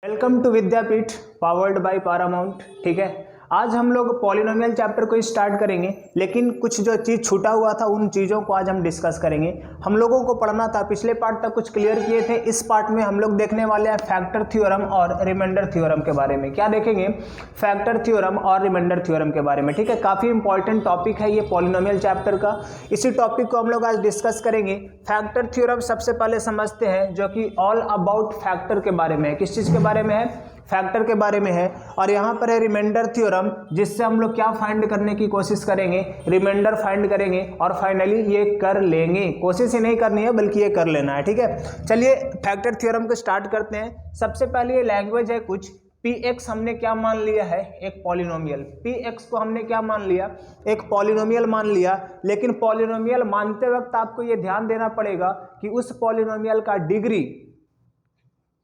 Welcome to Vidyapeeth powered by Paramount. ठीक है, आज हम लोग पॉलिनोमियल चैप्टर को स्टार्ट करेंगे, लेकिन कुछ जो चीज़ छूटा हुआ था उन चीज़ों को आज हम डिस्कस करेंगे। हम लोगों को पढ़ना था, पिछले पार्ट तक कुछ क्लियर किए थे। इस पार्ट में हम लोग देखने वाले हैं फैक्टर थ्योरम और रिमाइंडर थ्योरम के बारे में। क्या देखेंगे? फैक्टर थ्योरम और रिमाइंडर थ्योरम के बारे में। ठीक है, काफ़ी इंपॉर्टेंट टॉपिक है ये पॉलिनोमियल चैप्टर का। इसी टॉपिक को हम लोग आज डिस्कस करेंगे। फैक्टर थ्योरम सबसे पहले समझते हैं, जो कि ऑल अबाउट फैक्टर के बारे में है। किस चीज़ के बारे में है? फैक्टर के बारे में है। और यहाँ पर है रिमाइंडर थ्योरम, जिससे हम लोग क्या फाइंड करने की कोशिश करेंगे? रिमाइंडर फाइंड करेंगे और फाइनली ये कर लेंगे। कोशिश ही नहीं करनी है बल्कि ये कर लेना है। ठीक है, चलिए फैक्टर थ्योरम को स्टार्ट करते हैं। सबसे पहले ये लैंग्वेज है कुछ। Px हमने क्या मान लिया है? एक पॉलिनोमियल। Px को हमने क्या मान लिया? एक पॉलिनोमियल मान लिया। लेकिन पॉलिनोमियल मानते वक्त आपको ये ध्यान देना पड़ेगा कि उस पॉलिनोमियल का डिग्री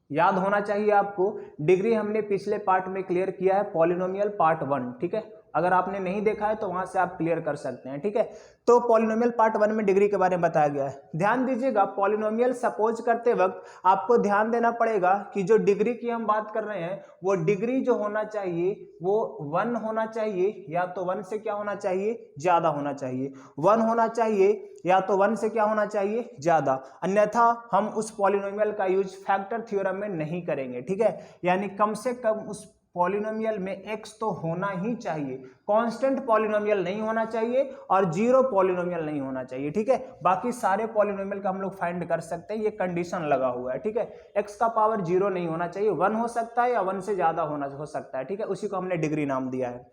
याद होना चाहिए आपको। डिग्री हमने पिछले पार्ट में क्लियर किया है, पॉलिनोमियल पार्ट 1। ठीक है, अगर आपने नहीं देखा है तो वहां से आप क्लियर कर सकते हैं। ठीक है, तो पॉलिनोमियल पार्ट 1 में डिग्री के बारे में बताया गया है। ध्यान दीजिएगा, पॉलिनोमियल सपोज करते वक्त आपको ध्यान देना पड़ेगा कि जो डिग्री की हम बात कर रहे हैं, वो डिग्री जो होना चाहिए वो 1 होना चाहिए, या तो 1 से क्या होना चाहिए? ज्यादा होना चाहिए। 1 होना चाहिए या तो 1 से क्या होना चाहिए? ज्यादा। अन्यथा हम उस पॉलिनोमियल का यूज फैक्टर थ्योरम में नहीं करेंगे। ठीक है, यानी कम से कम उस पॉलिनोमियल में x तो होना ही चाहिए। कांस्टेंट पॉलिनोमियल नहीं होना चाहिए और जीरो पॉलिनोमियल नहीं होना चाहिए। ठीक है, बाकी सारे पॉलिनोमियल का हम लोग फाइंड कर सकते हैं, ये कंडीशन लगा हुआ है। ठीक है, x का पावर 0 नहीं होना चाहिए, 1 हो सकता है या 1 से ज्यादा हो सकता है। ठीक है, उसी को हमने डिग्री नाम दिया है।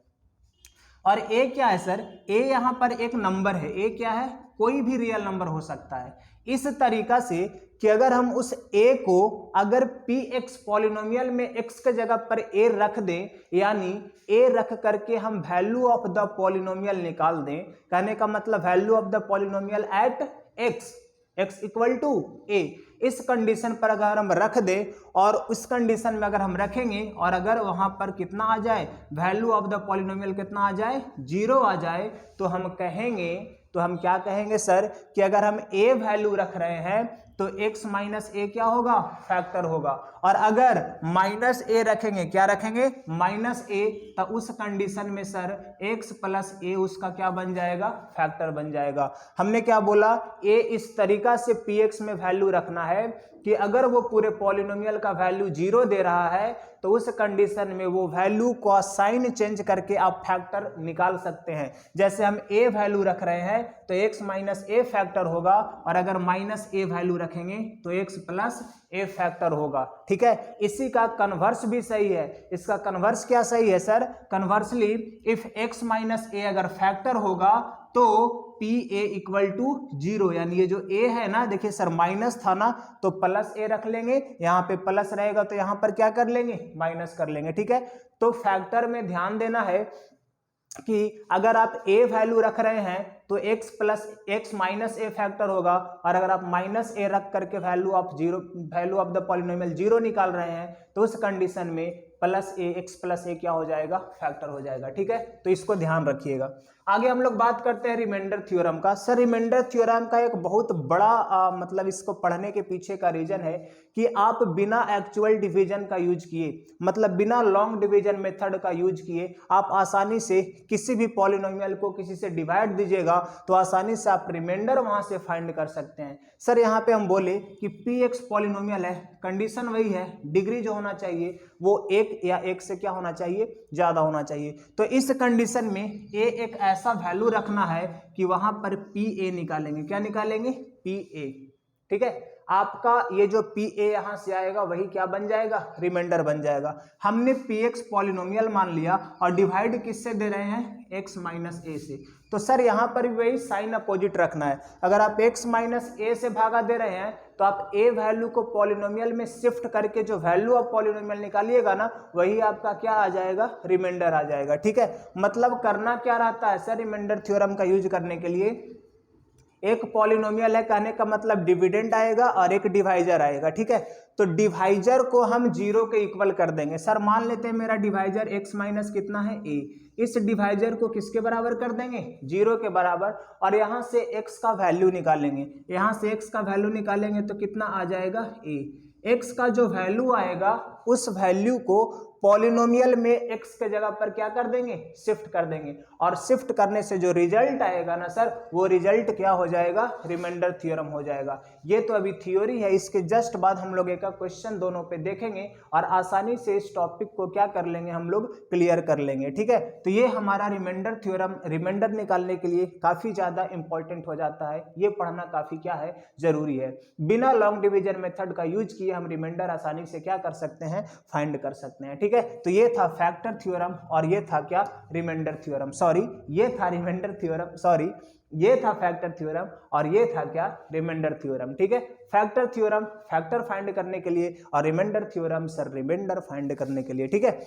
और a क्या है सर? a यहां पर एक नंबर है। a क्या है? कोई भी रियल नंबर हो सकता है। इस तरीका से कि अगर हम उस a को अगर px पॉलिनोमियल में x के जगह पर a रख दें, यानी a रख करके हम वैल्यू ऑफ द पॉलिनोमियल निकाल दें, कहने का मतलब value of the polynomial at x equal to a। इस कंडीशन पर अगर हम रख दें और उस कंडीशन में अगर हम रखेंगे और अगर वहां पर कितना आ जाए, वैल्यू ऑफ द पॉलिनोमियल कितना आ जाए? 0 आ जाए, तो हम क्या कहेंगे सर कि अगर हम a वैल्यू रख रहे हैं तो x माइनस a क्या होगा? फैक्टर होगा। और अगर माइनस a रखेंगे, क्या रखेंगे? माइनस a, तो उस कंडीशन में सर x प्लस a उसका क्या बन जाएगा? फैक्टर बन जाएगा। हमने क्या बोला? a इस तरीका से px में वैल्यू रखना है कि अगर वो पूरे पॉलिनोमियल का वैल्यू 0 दे रहा है तो उस कंडीशन में वो वैल्यू का साइन चेंज करके आप फैक्टर निकाल सकते हैं। जैसे हम a वैल्यू रख रहे हैं तो x माइनस a फैक्टर होगा, और अगर माइनस a वैल्यू रखेंगे तो x प्लस a फैक्टर होगा। ठीक है, इसी का कन्वर्स भी सही है। इसका कन्वर्स क्या सही है sir? Conversely if x minus a अगर फैक्टर होगा तो पी ए इक्वल टू 0, यानी ये जो a है ना, देखिए सर माइनस था ना तो प्लस a रख लेंगे, यहाँ पे प्लस रहेगा तो यहाँ पर क्या कर लेंगे? माइनस कर लेंगे। ठीक है, तो फैक्टर में ध्यान देना है कि अगर आप a वैल्यू रख रहे हैं तो x plus x minus a factor होगा, और अगर आप माइनस a रख करके वैल्यू ऑफ द पॉलिनोमियल 0 निकाल रहे हैं तो उस कंडीशन में plus a, x plus a क्या हो जाएगा? फैक्टर हो जाएगा। ठीक है, तो इसको ध्यान रखिएगा। आगे हम लोग बात करते हैं रिमाइंडर थ्योरम का। सर रिमाइंडर थ्योरम का एक बहुत बड़ा मतलब इसको पढ़ने के पीछे का रीजन है कि आप बिना एक्चुअल डिवीजन का यूज किए, मतलब बिना लॉन्ग डिवीजन मेथड का यूज किए, आप आसानी से किसी भी पॉलिनोमियल को किसी से डिवाइड दीजिएगा तो आसानी से आप रिमाइंडर वहां से फाइंड कर सकते हैं। सर यहाँ पे हम बोले कि px पॉलिनोमियल है, कंडीशन वही है, डिग्री जो होना चाहिए वो 1 या 1 से क्या होना चाहिए? ज्यादा होना चाहिए। तो इस कंडीशन में a एक ऐसा वैल्यू रखना है कि वहां पर pa निकालेंगे। क्या निकालेंगे? pa। ठीक है, आपका ये जो pa यहां से आएगा वही क्या बन जाएगा? रिमाइंडर बन जाएगा। हमने px पॉलिनोमियल मान लिया और डिवाइड किससे दे रहे हैं? x माइनस a से। तो सर यहां पर भी वही साइन अपोजिट रखना है। अगर आप x माइनस a से भागा दे रहे हैं तो आप a वैल्यू को पॉलिनोमियल में शिफ्ट करके जो वैल्यू ऑफ पॉलिनोमियल निकालिएगा ना, वही आपका क्या आ जाएगा? रिमाइंडर आ जाएगा। ठीक है, मतलब करना क्या रहता है सर रिमाइंडर थ्योरम का यूज करने के लिए? एक पॉलिनोमियल है, कहने का मतलब डिविडेंड आएगा और एक डिवाइजर आएगा। ठीक है, तो डिवाइजर को हम 0 के इक्वल कर देंगे। सर मान लेते हैं मेरा डिवाइजर x माइनस कितना है? a। इस डिवाइजर को किसके बराबर कर देंगे? 0 के बराबर, और यहां से x का वैल्यू निकालेंगे। यहां से x का वैल्यू निकालेंगे तो कितना आ जाएगा? a। x का जो वैल्यू आएगा उस वैल्यू को पॉलिनोमियल में x के जगह पर क्या कर देंगे, शिफ्ट कर देंगे, और शिफ्ट करने से जो रिजल्ट आएगा ना सर, वो रिजल्ट क्या हो जाएगा, रिमाइंडर थ्योरम हो जाएगा। ये तो अभी थ्योरी है, इसके जस्ट बाद हम लोग एक क्वेश्चन दोनों पे देखेंगे और आसानी से इस टॉपिक को क्या कर लेंगे, हम लोग क्लियर कर लेंगे, ठीक है। तो ये हमारा रिमाइंडर थ्योरम रिमाइंडर निकालने के लिए काफी ज्यादा इंपॉर्टेंट हो जाता है, ये पढ़ना काफी क्या है, जरूरी है। बिना लॉन्ग डिवीजन मेथड का यूज किए हम रिमाइंडर आसानी से क्या कर सकते हैं, फाइंड कर सकते हैं, ठीक है। तो ये था फैक्टर थ्योरम और ये था क्या, रिमाइंडर थ्योरम, सॉरी ये था रिमाइंडर थ्योरम, सॉरी ये था फैक्टर थ्योरम और ये था क्या, रिमाइंडर थ्योरम, ठीक है। फैक्टर थ्योरम फैक्टर फाइंड करने के लिए और remainder theorem sir remainder find करने के लिए, ठीक है।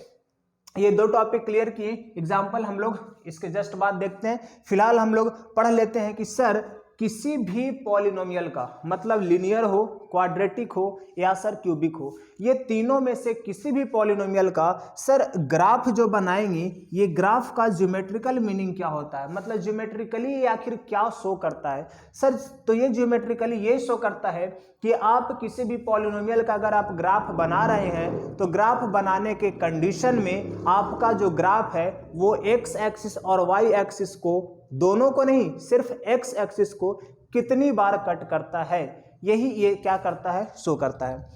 ये दो टॉपिक क्लियर किए, एग्जाम्पल हम लोग इसके जस्ट बाद देखते हैं। फिलहाल हम लोग पढ़ लेते हैं कि सर किसी भी पॉलिनोमियल का मतलब लिनियर हो, क्वाड्रेटिक हो या सर क्यूबिक हो, ये तीनों में से किसी भी पॉलिनोमियल का सर ग्राफ जो बनाएंगे, ये ग्राफ का ज्योमेट्रिकल मीनिंग क्या होता है, मतलब ज्योमेट्रिकली ये आखिर क्या शो करता है सर। तो ये ज्योमेट्रिकली ये शो करता है कि आप किसी भी पॉलिनोमियल का अगर आप ग्राफ बना रहे हैं तो ग्राफ बनाने के कंडीशन में आपका जो ग्राफ है वो एक्स एक्सिस और वाई एक्सिस को, दोनों को नहीं, सिर्फ एक्स एक्सिस को कितनी बार कट करता है, यही ये क्या करता है, शो करता है।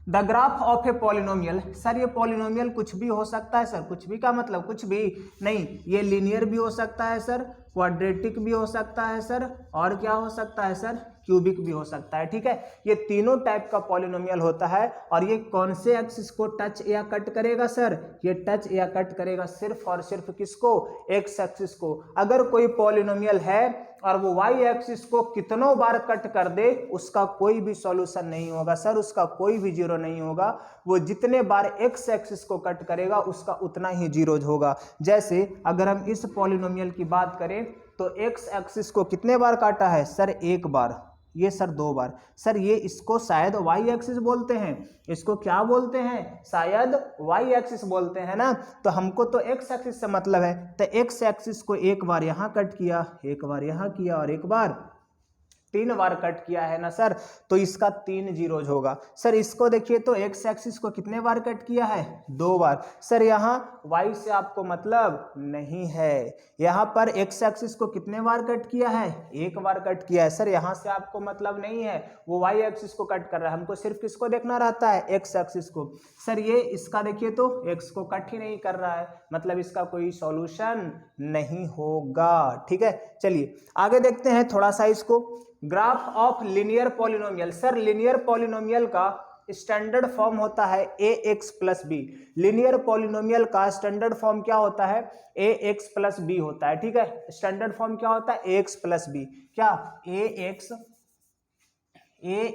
The graph of a polynomial, sir ये पॉलिनोमियल कुछ भी हो सकता है सर, कुछ भी का मतलब कुछ भी नहीं, ये लीनियर भी हो सकता है सर, क्वाड्रेटिक भी हो सकता है सर, और क्या हो सकता है सर, क्यूबिक भी हो सकता है, ठीक है। ये तीनों टाइप का पॉलिनोमियल होता है और ये कौन से एक्सिस को टच या कट करेगा सर, ये टच या कट करेगा सिर्फ और सिर्फ किसको, एक्स एक्सिस को। अगर कोई पॉलिनोमियल है और वो वाई एक्सिस को कितनों बार कट कर दे, उसका कोई भी सॉल्यूशन नहीं होगा सर, उसका कोई भी जीरो नहीं होगा, वो जितने बार एक्स एक्सिस को कट करेगा उसका उतना ही जीरोज होगा। जैसे अगर हम इस पॉलिनोमियल की बात करें तो एक्स एक्सिस को कितने बार काटा है सर, एक बार, ये सर दो बार, सर ये इसको शायद वाई एक्सिस बोलते हैं, इसको क्या बोलते हैं, शायद वाई एक्सिस बोलते हैं ना। तो हमको तो एक्स एक्सिस से मतलब है, तो एक्स एक्सिस को एक बार यहाँ कट किया, एक बार यहाँ किया और एक बार, तीन बार कट किया है ना सर, तो इसका 3 जीरोज होगा। सर इसको देखिए तो एक्स एक्सिस को कितने बार कट किया है, 2 बार। सर यहाँ वाई से आपको मतलब नहीं है, यहाँ पर एक्स एक्सिस को कितने बार कट किया है, 1 बार कट किया है। सर यहाँ से आपको मतलब नहीं है, वो वाई एक्सिस को कट कर रहा है, हमको सिर्फ किसको देखना रहता है, एक्स एक्सिस को। सर ये इसका देखिए तो एक्स को कट ही नहीं कर रहा है, मतलब इसका कोई सॉल्यूशन नहीं होगा, ठीक है। चलिए आगे देखते हैं थोड़ा सा इसको। Graph of linear polynomial, sir linear polynomial का स्टैंडर्ड फॉर्म होता है a x plus b. Linear polynomial का स्टैंडर्ड फॉर्म क्या होता है, ए एक्स प्लस बी होता है, ठीक है। स्टैंडर्ड फॉर्म क्या होता है, ए एक्स प्लस बी, क्या ए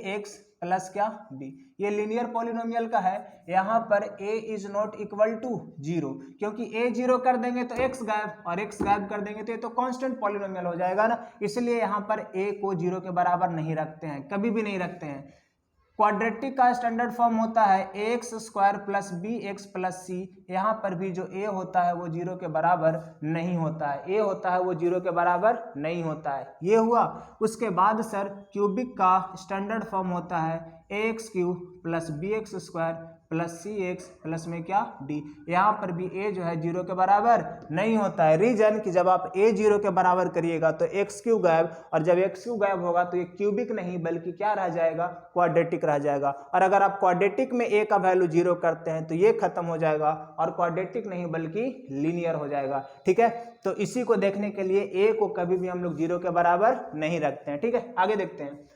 एक्स प्लस क्या बी। ये लिनियर पॉलिनोमियल का है, यहाँ पर a is not equal to 0, क्योंकि a 0 कर देंगे तो x गायब और x गायब कर देंगे तो ये तो कांस्टेंट पॉलिनोमियल हो जाएगा ना, इसलिए यहाँ पर a को 0 के बराबर नहीं रखते हैं, कभी भी नहीं रखते हैं। क्वाड्रेटिक का स्टैंडर्ड फॉर्म होता है x square plus b x plus c, यहाँ पर भी जो a होता है वो 0 के बराबर नहीं होता है, a होता है वो 0 के बराबर नहीं होता है, ये हुआ। उसके बाद सर क्यूबिक का स्टैंडर्ड फॉर्म होता है a x cube plus b x square plus c x plus में क्या डी, यहाँ पर भी a जो है 0 के बराबर नहीं होता है। रीजन कि जब आप a 0 के बराबर करिएगा तो एक्स क्यूब गायब, और जब एक्स क्यूब गायब होगा तो ये क्यूबिक नहीं बल्कि क्या रह जाएगा, क्वाड्रेटिक रह जाएगा। और अगर आप क्वाड्रेटिक में a का वैल्यू 0 करते हैं तो ये खत्म हो जाएगा और क्वाड्रेटिक नहीं बल्कि लीनियर हो जाएगा, ठीक है। तो इसी को देखने के लिए a को कभी भी हम लोग 0 के बराबर नहीं रखते हैं, ठीक है। आगे देखते हैं।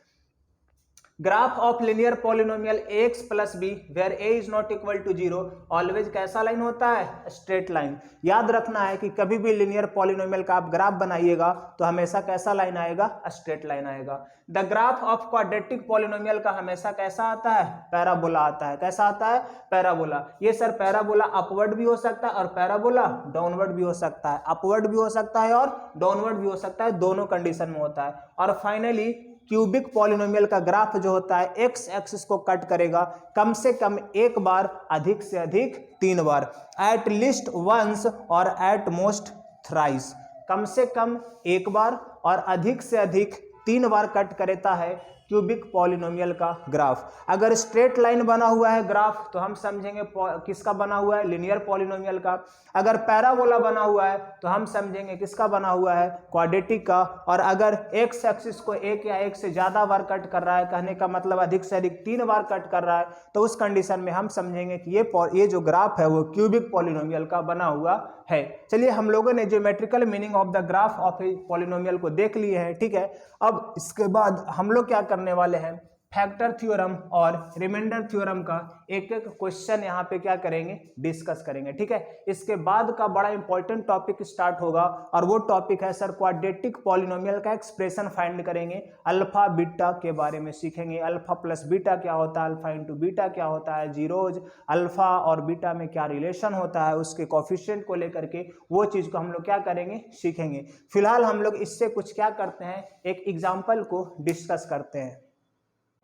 Graph of linear polynomial x plus b where a is not equal to 0 always कैसा लाइन होता है, स्ट्रेट लाइन। याद रखना है कि कभी भी लिनियर पॉलिनोमियल का आप ग्राफ बनाइएगा तो हमेशा कैसा लाइन आएगा, स्ट्रेट लाइन आएगा। The graph of quadratic polynomial का हमेशा कैसा आता है, पैराबोला आता है। कैसा आता है, पैराबोला। ये सर पैराबोला अपवर्ड भी हो सकता है और पैराबोला डाउनवर्ड भी हो सकता है, अपवर्ड भी हो सकता है और डाउनवर्ड भी हो सकता है, दोनों कंडीशन में होता है। और फाइनली क्यूबिक पॉलिनोमियल का ग्राफ जो होता है एक्स एक्सिस को कट करेगा कम से कम एक बार, अधिक से अधिक 3 बार, एट लीस्ट वंस और एट मोस्ट थ्राइस। कम से कम एक बार और अधिक से अधिक 3 बार कट करता है क्यूबिक पॉलिनोमियल का ग्राफ। अगर स्ट्रेट लाइन बना हुआ है ग्राफ तो हम समझेंगे किसका बना हुआ है, लीनियर पॉलिनोमियल का। अगर पैराबोला बना हुआ है तो हम समझेंगे किसका बना हुआ है, क्वाड्रेटिक का। और अगर एक्स एक्सिस को एक या एक से ज्यादा बार कट कर रहा है, कहने का मतलब अधिक से अधिक 3 बार कट कर रहा है, तो उस कंडीशन में हम समझेंगे कि ये जो ग्राफ है वो क्यूबिक पॉलिनोमियल का बना हुआ है। चलिए हम लोगों ने geometrical meaning of the graph of a polynomial को देख लिए हैं, ठीक है। अब इसके बाद हम लोग क्या करने वाले हैं, फैक्टर थ्योरम और रिमाइंडर थ्योरम का एक एक क्वेश्चन यहाँ पे क्या करेंगे, डिस्कस करेंगे, ठीक है। इसके बाद का बड़ा इंपॉर्टेंट टॉपिक स्टार्ट होगा और वो टॉपिक है सर क्वाड्रेटिक पॉलिनोमियल का एक्सप्रेशन फाइंड करेंगे, अल्फा बीटा के बारे में सीखेंगे। अल्फा प्लस बीटा क्या होता है, अल्फा इंटू बीटा क्या होता है, जीरोज अल्फा और बीटा में क्या रिलेशन होता है, उसके कोफिशिएंट को लेकर के वो चीज़ को हम लोग क्या करेंगे, सीखेंगे। फिलहाल हम लोग इससे कुछ क्या करते हैं, एक एग्जाम्पल को डिस्कस करते हैं।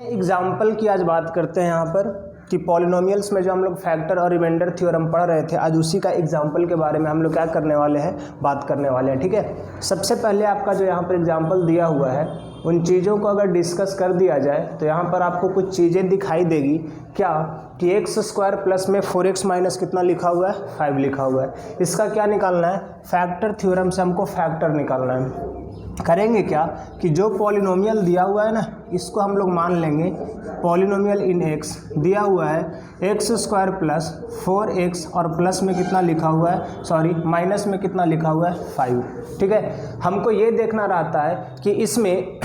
एग्जाम्पल की आज बात करते हैं यहाँ पर कि पॉलिनोमियल्स में जो हम लोग फैक्टर और रिमाइंडर थ्योरम पढ़ रहे थे, आज उसी का एग्जाम्पल के बारे में हम लोग क्या करने वाले हैं, बात करने वाले हैं, ठीक है। सबसे पहले आपका जो यहाँ पर एग्जाम्पल दिया हुआ है उन चीज़ों को अगर डिस्कस कर दिया जाए तो यहाँ पर आपको कुछ चीज़ें दिखाई देगी क्या, कि एक्स स्क्वायर प्लस में 4x माइनस कितना लिखा हुआ है, 5 लिखा हुआ है। इसका क्या निकालना है, फैक्टर थ्योरम से हमको फैक्टर निकालना है। करेंगे क्या कि जो पॉलिनोमियल दिया हुआ है ना, इसको हम लोग मान लेंगे पॉलिनोमियल इन एक्स दिया हुआ है एक्स स्क्वायर प्लस 4x और प्लस में कितना लिखा हुआ है, सॉरी माइनस में कितना लिखा हुआ है, 5, ठीक है। हमको ये देखना रहता है कि इसमें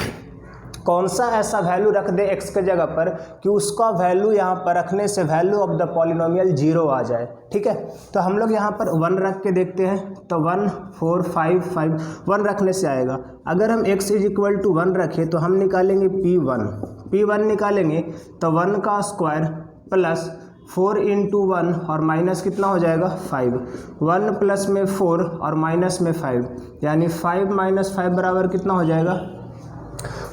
कौन सा ऐसा वैल्यू रख दे x के जगह पर कि उसका वैल्यू यहाँ पर रखने से वैल्यू ऑफ द पॉलिनोमियल 0 आ जाए, ठीक है। तो हम लोग यहाँ पर 1 रख के देखते हैं, तो 1 4 5 5 1 रखने से आएगा। अगर हम x इज इक्वल टू 1 रखें तो हम निकालेंगे p1 निकालेंगे तो 1 का स्क्वायर प्लस 4 इंटू 1 और माइनस कितना हो जाएगा, 5। 1 प्लस में 4 और माइनस में 5, यानी 5 माइनस 5 बराबर कितना हो जाएगा,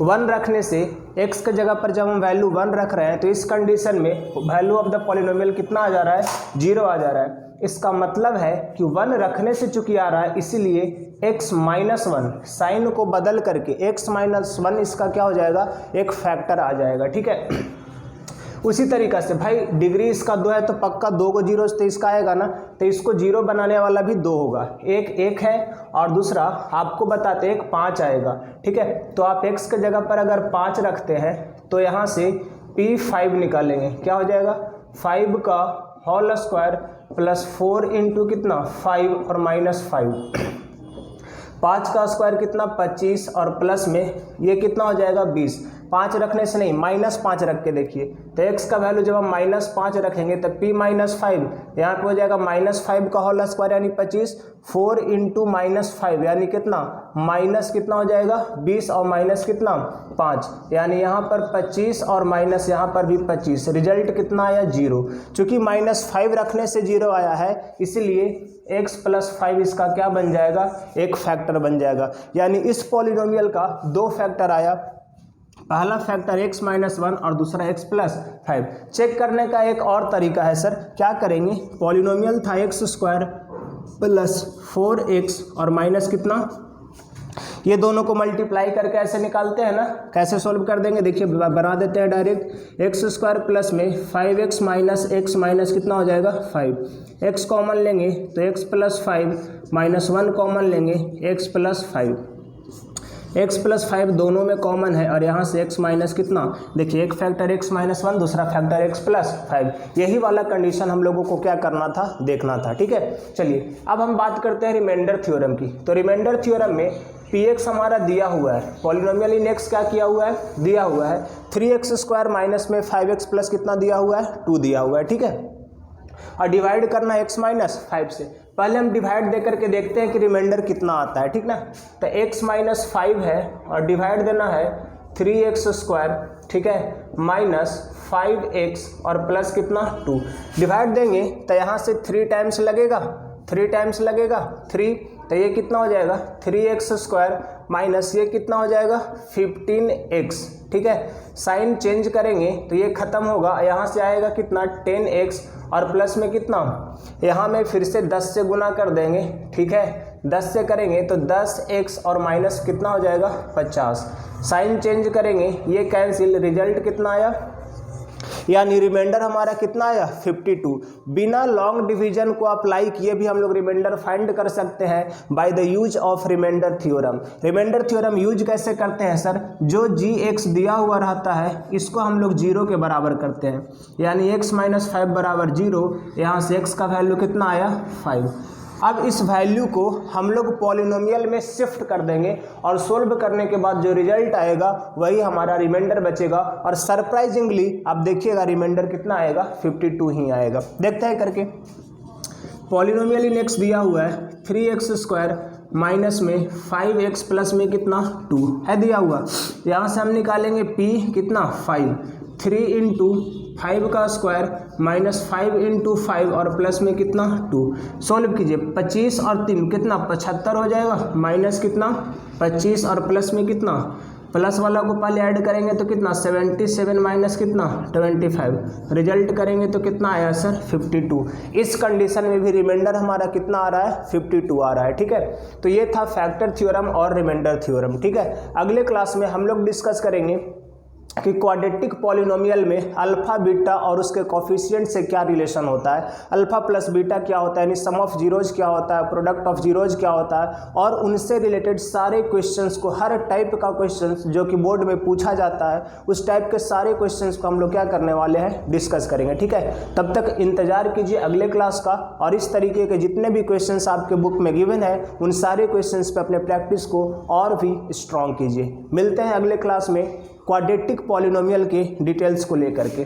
1 रखने से x के जगह पर जब हम वैल्यू 1 रख रहे हैं तो इस कंडीशन में वैल्यू ऑफ द पॉलिनोमियल कितना आ जा रहा है, 0 आ जा रहा है। इसका मतलब है कि 1 रखने से चूंकि आ रहा है, इसीलिए x माइनस 1 साइन को बदल करके x माइनस 1 इसका क्या हो जाएगा, एक फैक्टर आ जाएगा, ठीक है। उसी तरीक़ा से भाई डिग्री इसका 2 है तो पक्का 2 को 0 से इसका आएगा ना, तो इसको 0 बनाने वाला भी 2 होगा। एक 1 है और दूसरा आपको बताते एक 5 आएगा, ठीक है। तो आप x के जगह पर अगर 5 रखते हैं तो यहाँ से p5 निकालेंगे, क्या हो जाएगा, 5 का होल स्क्वायर प्लस 4 इंटू कितना 5 और माइनस 5, 5 का स्क्वायर कितना 25 और प्लस में ये कितना हो जाएगा 20। 5 रखने से नहीं, -5 रख के देखिए, तो x का वैल्यू जब हम -5 रखेंगे तो p माइनस 5 यहाँ पे हो जाएगा -5 का होल स्क्वायर यानी 25, 4 इंटू -5 यानी कितना माइनस कितना हो जाएगा 20 और माइनस कितना 5, यानी यहाँ पर 25 और माइनस यहाँ पर भी 25, रिजल्ट कितना आया 0। चूँकि -5 रखने से 0 आया है इसलिए x प्लस 5 इसका क्या बन जाएगा, एक फैक्टर बन जाएगा। यानी इस पॉलिनोमियल का 2 फैक्टर आया, पहला फैक्टर x माइनस 1 और दूसरा x प्लस 5। चेक करने का एक और तरीका है सर, क्या करेंगे, पॉलिनोमियल था एक्स स्क्वायर प्लस 4x और माइनस कितना, ये दोनों को मल्टीप्लाई करके ऐसे निकालते हैं ना, कैसे सोल्व कर देंगे देखिए, बना देते हैं डायरेक्ट। एक्स स्क्वायर प्लस में 5x माइनस x माइनस कितना हो जाएगा 5, x कॉमन लेंगे तो x प्लस 5 माइनस 1 कॉमन लेंगे x प्लस 5, x प्लस 5 दोनों में कॉमन है और यहाँ से x माइनस कितना, देखिए एक फैक्टर x माइनस 1 दूसरा फैक्टर x प्लस 5, यही वाला कंडीशन हम लोगों को क्या करना था, देखना था, ठीक है। चलिए अब हम बात करते हैं रिमाइंडर थ्योरम की। तो रिमाइंडर थ्योरम में px हमारा दिया हुआ है, पॉलिनोमियल इन x क्या किया हुआ है, दिया हुआ है 3x स्क्वायर माइनस में 5x प्लस कितना दिया हुआ है 2 दिया हुआ है, ठीक है। और डिवाइड करना है x माइनस 5 से, पहले हम डिवाइड दे करके देखते हैं कि रिमाइंडर कितना आता है, ठीक ना। तो x माइनस 5 है और डिवाइड देना है 3x स्क्वायर, ठीक है, माइनस 5x और प्लस कितना 2, डिवाइड देंगे तो यहाँ से 3 टाइम्स लगेगा, 3, तो ये कितना हो जाएगा 3x स्क्वायर माइनस ये कितना हो जाएगा 15x, ठीक है। साइन चेंज करेंगे तो ये खत्म होगा, यहाँ से आएगा कितना 10x और प्लस में कितना, यहाँ में फिर से 10 से गुना कर देंगे, ठीक है, 10 से करेंगे तो 10x और माइनस कितना हो जाएगा 50, साइन चेंज करेंगे ये कैंसिल, रिजल्ट कितना आया, यानी रिमाइंडर हमारा कितना आया 52। बिना लॉन्ग डिवीजन को अप्लाई किए भी हम लोग रिमाइंडर फाइंड कर सकते हैं by the use of remainder theorem. Remainder theorem use कैसे करते हैं सर, जो gx दिया हुआ रहता है इसको हम लोग 0 के बराबर करते हैं, यानी x माइनस 5 बराबर 0, यहाँ से x का वैल्यू कितना आया 5। अब इस वैल्यू को हम लोग पॉलिनोमियल में शिफ्ट कर देंगे और सोल्व करने के बाद जो रिजल्ट आएगा वही हमारा रिमाइंडर बचेगा, और सरप्राइजिंगली आप देखिएगा रिमाइंडर कितना आएगा 52 ही आएगा। देखते हैं करके। पॉलिनोमियल इन x दिया हुआ है 3x² माइनस में 5x प्लस में कितना 2 है दिया हुआ, यहाँ से हम निकालेंगे p कितना 5, 3 इंटू 5 का स्क्वायर माइनस 5 इंटू 5 और प्लस में कितना 2, सोल्व कीजिए 25 और 3 कितना 75 हो जाएगा, माइनस कितना 25 और प्लस में कितना, प्लस वाला को पहले ऐड करेंगे तो कितना 77 माइनस कितना 25, रिजल्ट करेंगे तो कितना आया सर 52। इस कंडीशन में भी रिमाइंडर हमारा कितना आ रहा है 52 आ रहा है, ठीक है। तो ये था फैक्टर थ्योरम और रिमाइंडर थ्योरम, ठीक है। अगले क्लास में हम लोग डिस्कस करेंगे कि क्वाड्रेटिक पॉलिनोमियल में अल्फा बीटा और उसके कोफिशिएंट से क्या रिलेशन होता है, अल्फा प्लस बीटा क्या होता है, यानी सम ऑफ जीरोज क्या होता है, प्रोडक्ट ऑफ जीरोज क्या होता है, और उनसे रिलेटेड सारे क्वेश्चंस को, हर टाइप का क्वेश्चंस जो कि बोर्ड में पूछा जाता है उस टाइप के सारे क्वेश्चंस को हम लोग क्या करने वाले हैं डिस्कस करेंगे, ठीक है। तब तक इंतजार कीजिए अगले क्लास का, और इस तरीके के जितने भी क्वेश्चंस आपके बुक में गिवन है उन सारे क्वेश्चंस पे अपने प्रैक्टिस को और भी स्ट्रॉन्ग कीजिए। मिलते हैं अगले क्लास में क्वाड्रेटिक पॉलिनोमियल के डिटेल्स को लेकर के।